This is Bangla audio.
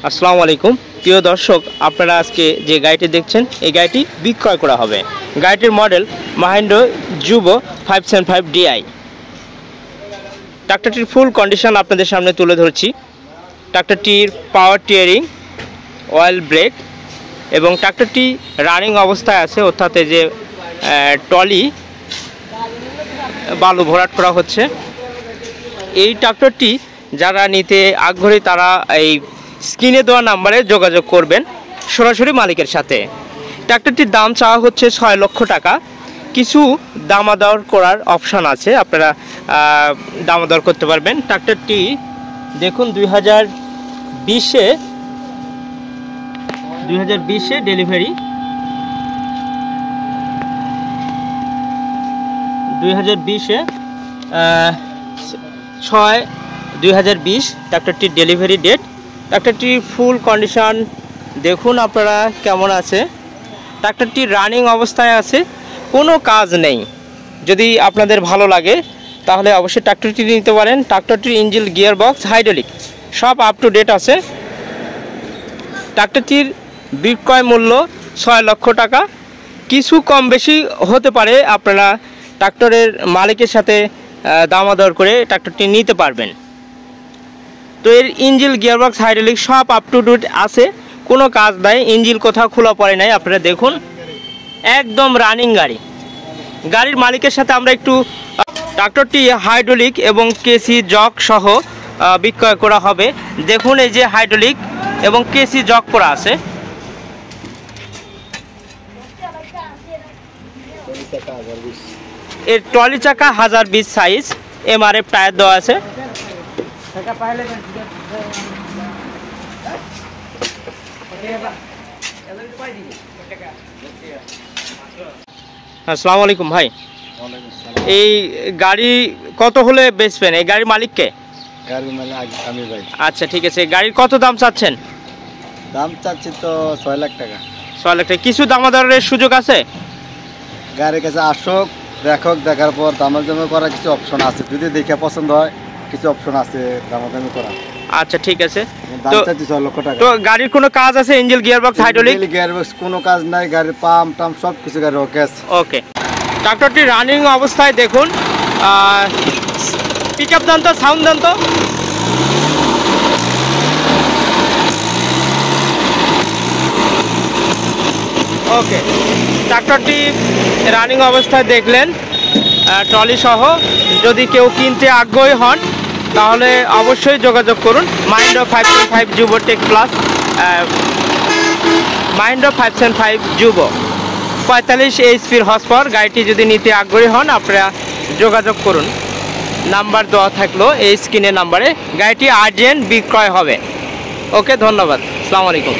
আসসালামু আলাইকুম প্রিয় দর্শক, আপনারা আজকে যে গাড়িটি দেখছেন এই গাড়িটি বিক্রয় করা হবে। গাড়িটির মডেল মাহিন্দ্রা জুবো 575 DI। ট্রাক্টরটির ফুল কন্ডিশন আপনাদের সামনে তুলে ধরছি। ট্রাক্টরটির পাওয়ার টিয়ারিং, অয়েল ব্রেক এবং ট্রাক্টরটি রানিং অবস্থায় আছে, অর্থাৎ যে ট্রলি বালু ভরাট করা হচ্ছে। এই ট্রাক্টরটি যারা নিতে আগ্রহী তারা এই স্ক্রিনে দেওয়া নাম্বারে যোগাযোগ করবেন সরাসরি মালিকের সাথে। ট্রাক্টরটির দাম চাওয়া হচ্ছে 6 লক্ষ টাকা। কিছু দামাদর করার অপশান আছে, আপনারা দামাদর করতে পারবেন। ট্রাক্টরটি দেখুন 2020-এ ডেলিভারি, 2020-এ 6/2020 ট্রাক্টরটির ডেলিভারি ডেট। ট্রাক্টরটির ফুল কন্ডিশন দেখুন আপনারা কেমন আছে। ট্রাক্টরটি রানিং অবস্থায় আছে, কোনো কাজ নেই। যদি আপনাদের ভালো লাগে তাহলে অবশ্যই ট্রাক্টরটি নিতে পারেন। ট্রাক্টরটির ইঞ্জিন, গিয়ার বক্স, হাইড্রোলিক সব আপ টু ডেট আছে। ট্রাক্টরটির বিক্রয় মূল্য 6 লক্ষ টাকা। কিছু কম বেশি হতে পারে, আপনারা ট্রাক্টরের মালিকের সাথে দামাদর করে ট্রাক্টরটি নিতে পারবেন। তো এর ইঞ্জিন, গিয়ারবক্স, হাইড্রোলিক সব আপ টু ডেট আছে, কোনো কাজ নাই। ইঞ্জিন কোথাও খোলা পড়ে নাই, আপনারা দেখুন একদম রানিং গাড়ি। গাড়ির মালিকের সাথে আমরা একটু, ট্রাক্টরটি হাইড্রোলিক এবং কেসি জক সহ বিক্রয় করা হবে। দেখুন এই যে হাইড্রোলিক এবং কেসি জক করা আছে। এর ট্রলি চাকা 1020 সাইজ, MRF টায়ার দেওয়া আছে। আসসালামু আলাইকুম ভাই, এই গাড়ি কত হলে বেচবেন? এই গাড়ির মালিককে? গাড়ির মালিক আমি ভাই। আচ্ছা ঠিক আছে, গাড়ির কত দাম চাচ্ছেন? দাম চাচ্ছি তো 6 লাখ টাকা। 6 লাখ টাকা। কিছু দামাদরের সুযোগ আছে? গাড়ির কাছে আসুক, দেখক, দেখার পর দামাদামি করার কিছু অপশন আছে। যদি দেখে পছন্দ হয় কিছু অপশন আছে দামাদামি করা। আচ্ছা ঠিক আছে। দাম চাচ্ছি 6 লক্ষ টাকা। তো গাড়ির কোনো কাজ আছে? Engine, gearbox, hydraulic? গিয়ারবক্স কোনো কাজ নাই, গাড়ির পাম্প টাম সব কিছু গাড়ি ওকে আছে। ওকে। ট্রাক্টরটি রানিং অবস্থায় দেখুন। পিকআপ দেন তো, সাউন্ড দেন তো। ওকে, ট্রাক্টরটি রানিং অবস্থায় দেখলেন ট্রলি সহ। যদি কেউ কিনতে আগ্রহী হন তাহলে অবশ্যই যোগাযোগ করুন। মাহিন্দ্রা 575 জুবো টেক প্লাস, মাহিন্দ্রা 575 জুবো 45 HP হর্স পাওয়ার। গাড়িটি যদি নিতে আগ্রহী হন আপনারা যোগাযোগ করুন, নাম্বার দেওয়া থাকলো এই স্ক্রিনের নাম্বারে। গাড়িটি আর্জেন্ট বিক্রয় হবে। ওকে, ধন্যবাদ। আসসালামু আলাইকুম।